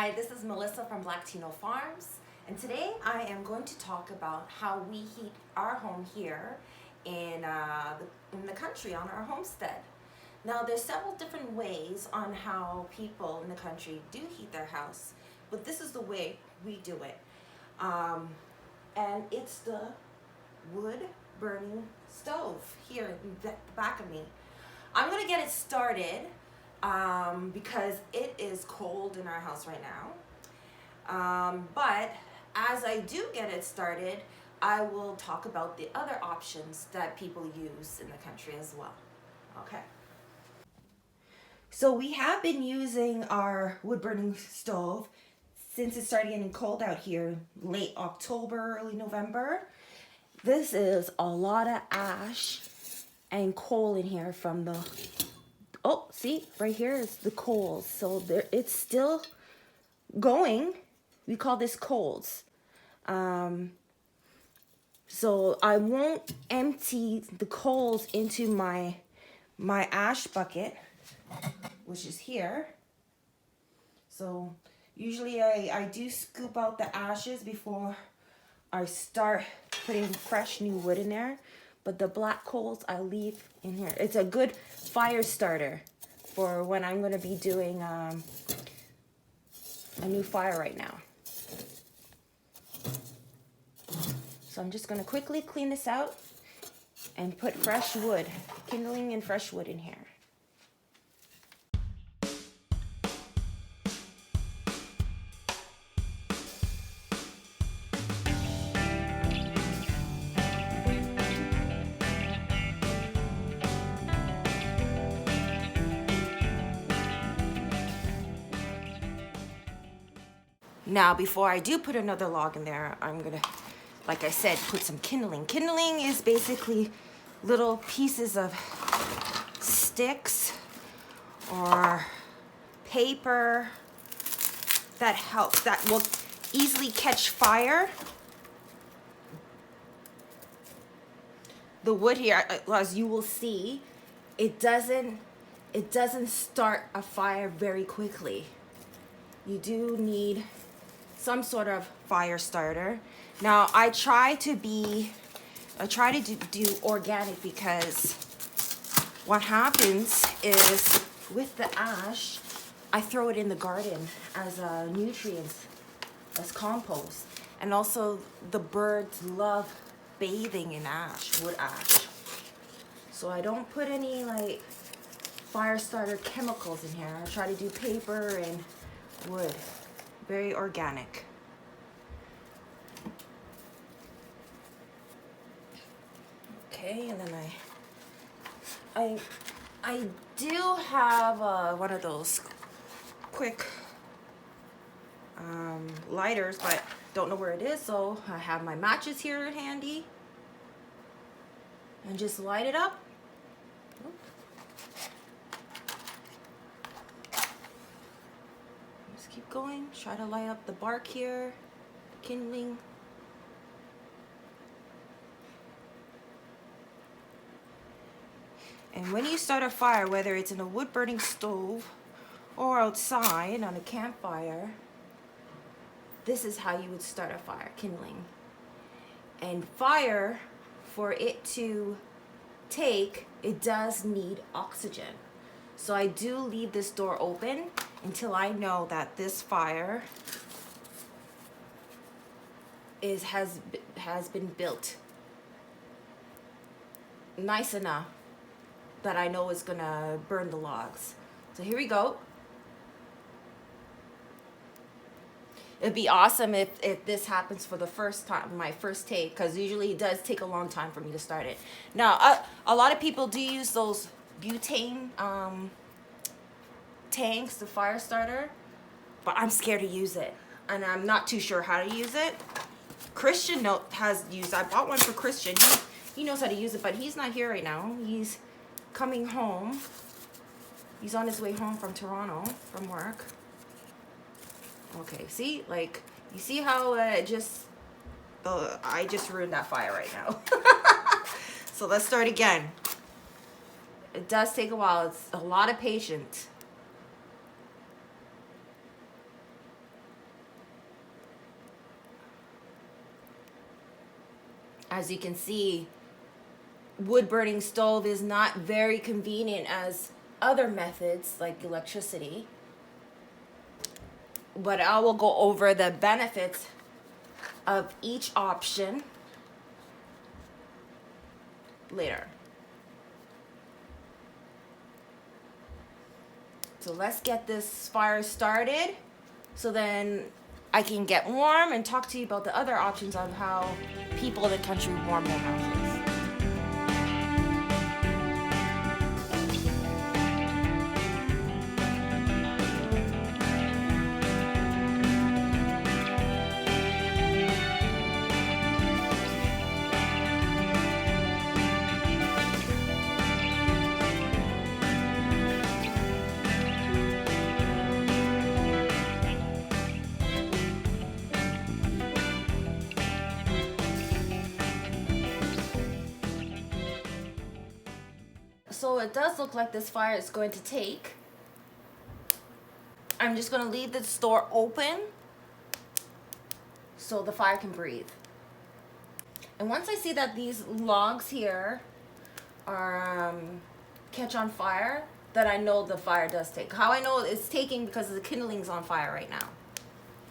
Hi, this is Melissa from Black-Tino Farms, and today I am going to talk about how we heat our home here in the country on our homestead. Now, there's several different ways on how people in the country do heat their house, but this is the way we do it. And it's the wood burning stove here in the back of me. I'm going to get it started because it is cold in our house right now. But as I do get it started, I will talk about the other options that people use in the country as well. Okay. So we have been using our wood burning stove since it started getting cold out here, late October, early November. This is a lot of ash and coal in here from the, oh, see, right here is the coals. So there, it's still going. We call this coals. So I won't empty the coals into my ash bucket, which is here. So usually I do scoop out the ashes before I start putting fresh new wood in there. But the black coals I leave in here. It's a good fire starter for when I'm going to be doing a new fire right now. So I'm just going to quickly clean this out and put fresh wood, kindling and fresh wood in here. Now, before I do put another log in there, I'm gonna, like I said, put some kindling. Kindling is basically little pieces of sticks or paper that will easily catch fire. The wood here, as you will see, it doesn't start a fire very quickly. You do need some sort of fire starter. Now I try to do organic, because what happens is with the ash, I throw it in the garden as nutrients, as compost. And also the birds love bathing in ash, wood ash. So I don't put any like fire starter chemicals in here. I try to do paper and wood. Very organic. Okay, and then I do have one of those quick lighters, but don't know where it is, so I have my matches here handy and just light it up. Keep going, try to light up the bark here, kindling. And when you start a fire, whether it's in a wood burning stove or outside on a campfire, this is how you would start a fire, kindling. And fire, for it to take, it does need oxygen. So I do leave this door open until I know that this fire has been built nice enough that I know it's gonna burn the logs. So here we go. It'd be awesome if this happens for the first time, my first take, because usually it does take a long time for me to start it. Now, a lot of people do use those butane tanks, the fire starter, but I'm scared to use it, and I'm not too sure how to use it. Christian has used, I bought one for Christian. He knows how to use it, but he's not here right now. He's coming home. He's on his way home from Toronto from work. Okay, see, like, you see how I just ruined that fire right now. So let's start again. It does take a while. It's a lot of patience. as you can see, wood burning stove is not very convenient as other methods like electricity. But I will go over the benefits of each option later. So let's get this fire started so then I can get warm and talk to you about the other options on how people in the country warm their houses. So it does look like this fire is going to take. I'm just going to leave this door open so the fire can breathe. And once I see that these logs here are catch on fire, then I know the fire does take. How I know it's taking because the kindling's on fire right now.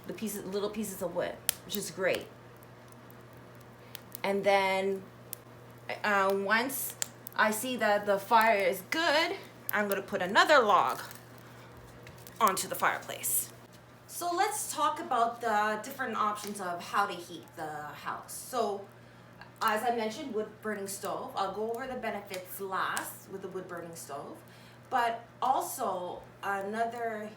The pieces, little pieces of wood, which is great. And then once I see that the fire is good, I'm going to put another log onto the fireplace. So let's talk about the different options of how to heat the house. So as I mentioned, wood burning stove. I'll go over the benefits last with the wood burning stove. But also another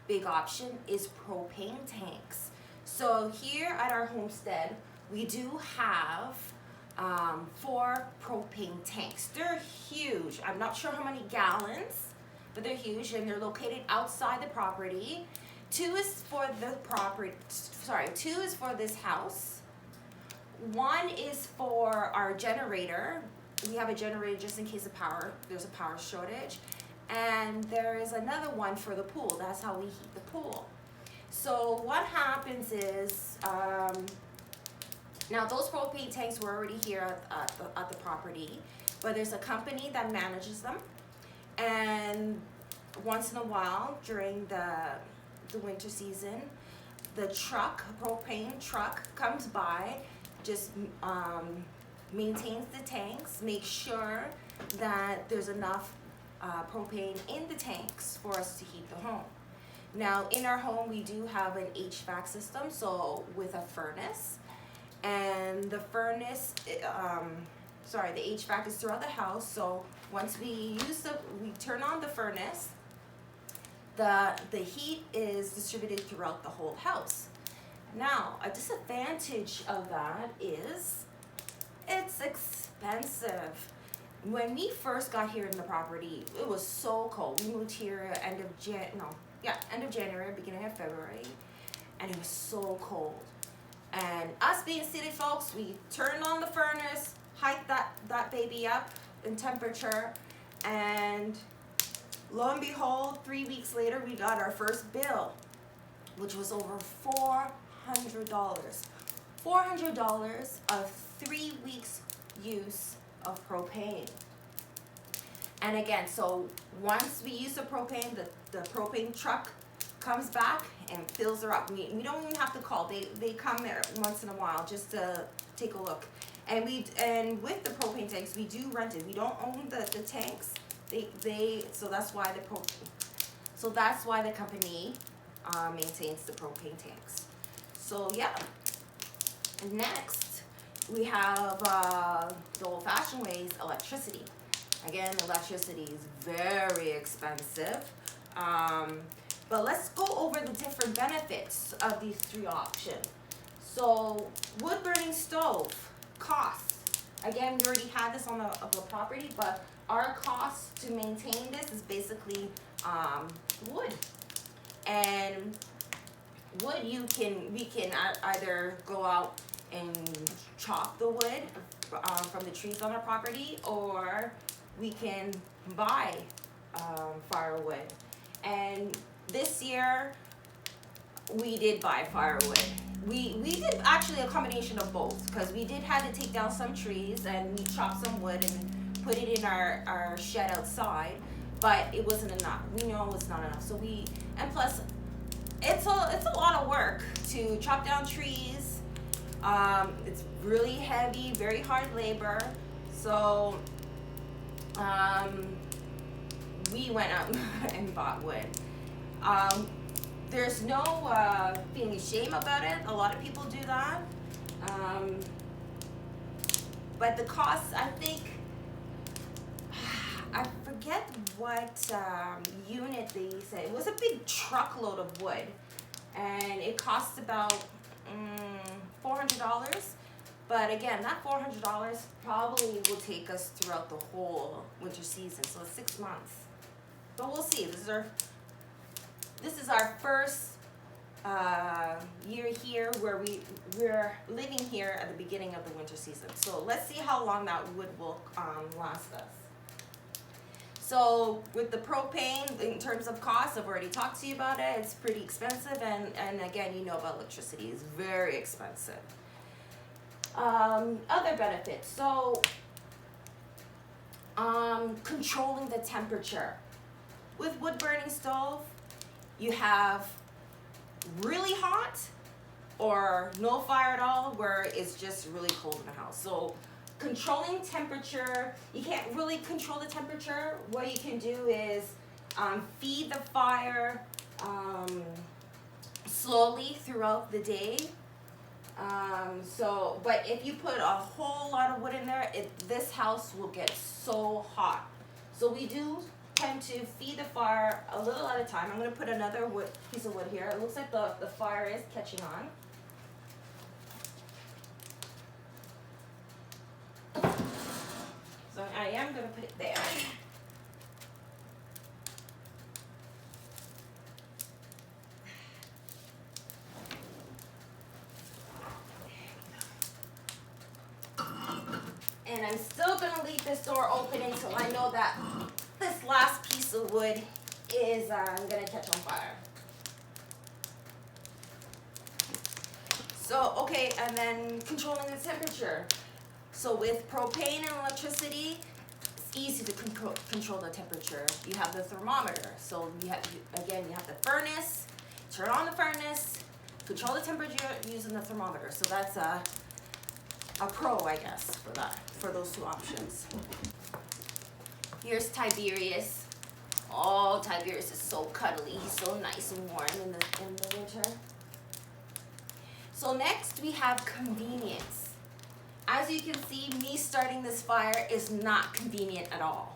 big option is propane tanks. So here at our homestead, we do have 4 propane tanks. They're huge. I'm not sure how many gallons, but they're huge, and they're located outside the property. 2 is for the property. Sorry, 2 is for this house. 1 is for our generator. We have a generator just in case there's a power shortage. And there is another one for the pool. That's how we heat the pool. So what happens is, now those propane tanks were already here at the property, but there's a company that manages them. And once in a while during the winter season, the propane truck comes by, just maintains the tanks, makes sure that there's enough propane in the tanks for us to heat the home. Now in our home we do have an Hvac system, so with a furnace, and the furnace, the HVAC is throughout the house. So once we turn on the furnace, the heat is distributed throughout the whole house. Now a disadvantage of that is it's expensive. When we first got here in the property, it was so cold. We moved here end of January, beginning of February, and it was so cold. And us being city folks, we turned on the furnace, hiked that baby up in temperature, and lo and behold, 3 weeks later, we got our first bill, which was over $400. $400 of 3 weeks use of propane. And again, so once we use the propane, the propane truck comes back and fills her up. We don't even have to call. They come there once in a while just to take a look. And with the propane tanks, we do rent it. We don't own the tanks. So that's why the company maintains the propane tanks. So yeah. Next, we have the old-fashioned ways, electricity. Again, electricity is very expensive. But let's go over the different benefits of these 3 options. So wood-burning stove, costs. Again, we already had this on the property, but our cost to maintain this is basically wood. And wood, we can either go out and chop the wood from the trees on our property, or we can buy firewood. And this year we did buy firewood. We did actually a combination of both, because we did have to take down some trees and we chopped some wood and put it in our shed outside, but it wasn't enough. We know it was not enough. So and plus it's a lot of work to chop down trees. It's really heavy, very hard labor. So we went out and bought wood. There's no feeling shame about it. A lot of people do that. But the cost, I think, I forget what unit they said. It was a big truckload of wood, and it cost about $400. But again, that $400 probably will take us throughout the whole winter season, so it's 6 months. But we'll see. This is our first year here where we're living here at the beginning of the winter season. So let's see how long that wood will last us. So with the propane, in terms of cost, I've already talked to you about it. It's pretty expensive, and again, you know about electricity. It's very expensive. Other benefits. So controlling the temperature. With wood burning stove, you have really hot or no fire at all, where it's just really cold in the house. So controlling temperature, you can't really control the temperature. What you can do is feed the fire slowly throughout the day. But if you put a whole lot of wood in there, this house will get so hot. So we do tend to feed the fire a little at a time. I'm going to put another piece of wood here. It looks like the fire is catching on. So I am going to put it there. And I'm still going to leave this door open until I know that this last piece of wood is going to catch on fire. So, okay, and then controlling the temperature. So with propane and electricity, it's easy to control the temperature. You have the thermometer. So you have the furnace, turn on the furnace, control the temperature using the thermometer. So that's a pro, I guess, for those two options. Here's Tiberius. Oh, Tiberius is so cuddly. He's so nice and warm in the winter. So next we have convenience. As you can see, me starting this fire is not convenient at all.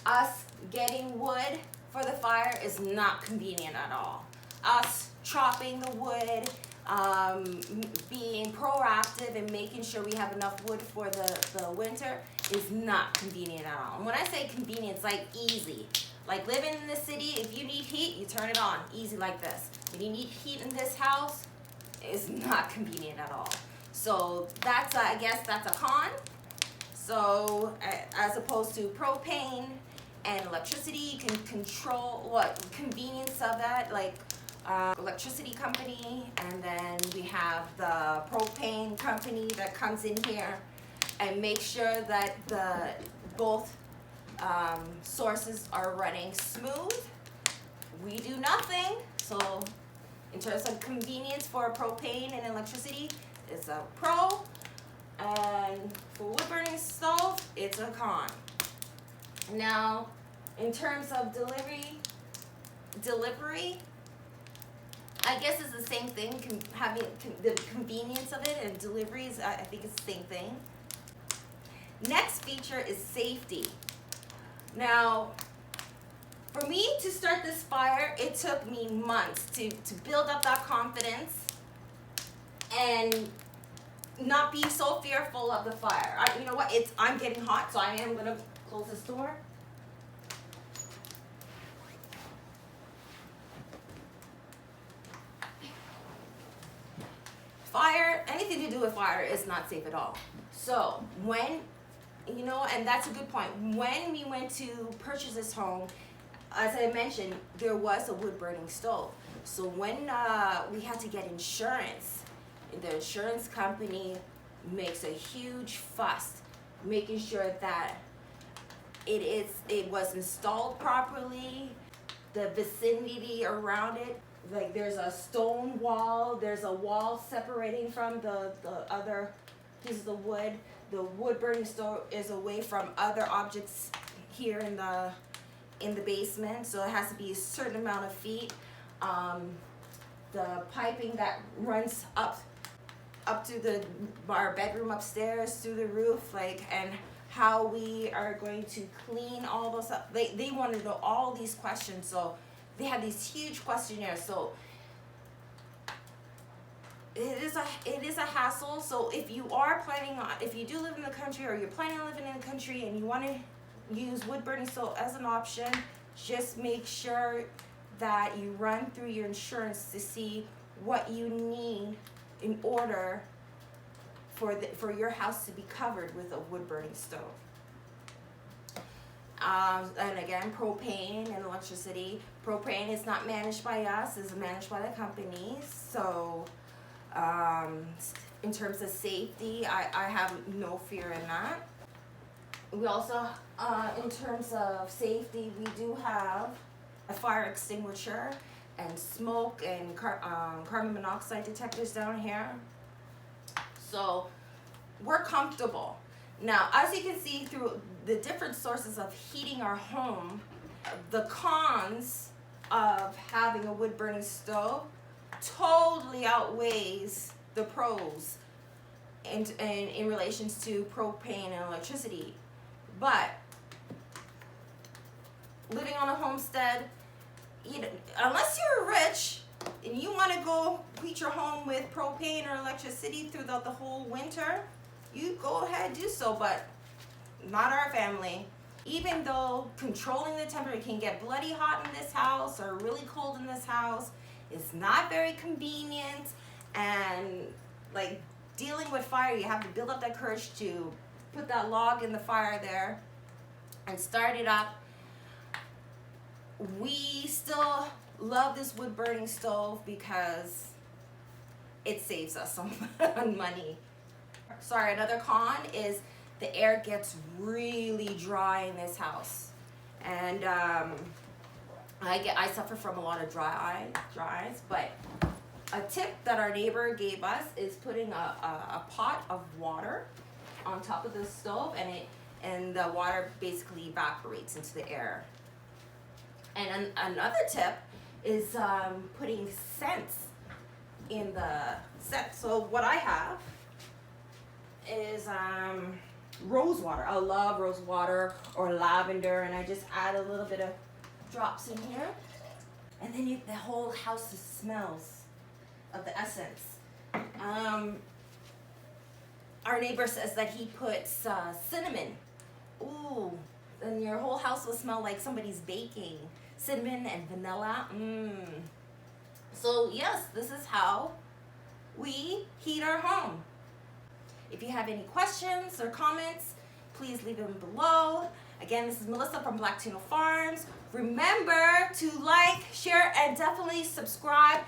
Us getting wood for the fire is not convenient at all. Us chopping the wood, being proactive and making sure we have enough wood for the winter is not convenient at all. And when I say convenient, it's like easy. Like living in the city, if you need heat, you turn it on, easy like this. If you need heat in this house, it's not convenient at all. So that's I guess that's a con. So as opposed to propane and electricity, you can control what convenience of that, like electricity company, and then we have the propane company that comes in here and make sure that both sources are running smooth. We do nothing. So in terms of convenience for propane and electricity, it's a pro, and for wood burning stove, it's a con. Now, in terms of delivery, I guess it's the same thing. Having the convenience of it and deliveries, I think it's the same thing. Next feature is safety. Now, for me to start this fire, it took me months to build up that confidence and not be so fearful of the fire. You know what? I'm getting hot, so I am gonna close this door. Fire, anything to do with fire is not safe at all. So and that's a good point. When we went to purchase this home, as I mentioned, there was a wood burning stove. So when we had to get insurance, the insurance company makes a huge fuss making sure that it was installed properly, the vicinity around it, like there's a stone wall, there's a wall separating from the other pieces of wood. The wood burning stove is away from other objects here in the basement, so it has to be a certain amount of feet. The piping that runs up to our bedroom upstairs through the roof, like, and how we are going to clean all those up. They wanted to know all these questions, so they had these huge questionnaires. So it is a hassle. So if you are planning on, if you do live in the country, or you're planning on living in the country and you want to use wood burning stove as an option, just make sure that you run through your insurance to see what you need in order for your house to be covered with a wood burning stove. And again, propane and electricity. Propane is not managed by us; it's managed by the companies. So in terms of safety, I have no fear in that. We also, in terms of safety, we do have a fire extinguisher and smoke and carbon monoxide detectors down here. So we're comfortable. Now, as you can see through the different sources of heating our home, the cons of having a wood burning stove totally outweighs the pros in relations to propane and electricity. But living on a homestead, you know, unless you're rich and you want to go heat your home with propane or electricity throughout the whole winter, you go ahead and do so, but not our family. Even though controlling the temperature can get bloody hot in this house or really cold in this house, it's not very convenient, and like dealing with fire, you have to build up that courage to put that log in the fire there and start it up. We still love this wood burning stove because it saves us some money. Sorry, another con is the air gets really dry in this house, and I suffer from a lot of dry eyes. But a tip that our neighbor gave us is putting a pot of water on top of the stove, and the water basically evaporates into the air. And another tip is putting scents in the scent. So what I have is rose water. I love rose water or lavender, and I just add a little bit of drops in here, and then the whole house just smells of the essence. Our neighbor says that he puts cinnamon. Ooh, and your whole house will smell like somebody's baking. Cinnamon and vanilla. So yes, this is how we heat our home. If you have any questions or comments, please leave them below. Again, this is Melissa from Black-Tino Farms. Remember to like, share, and definitely subscribe.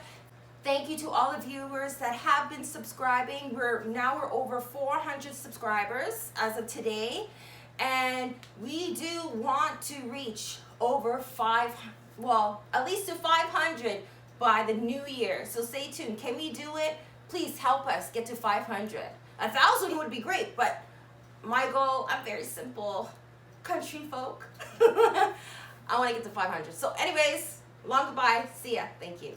Thank you to all the viewers that have been subscribing. We're over 400 subscribers as of today, and we do want to reach over at least to 500 by the new year. So stay tuned. Can we do it? Please help us get to 500. 1,000 would be great, but my goal, I'm very simple, country folk. I want to get to 500. So anyways, long goodbye. See ya. Thank you.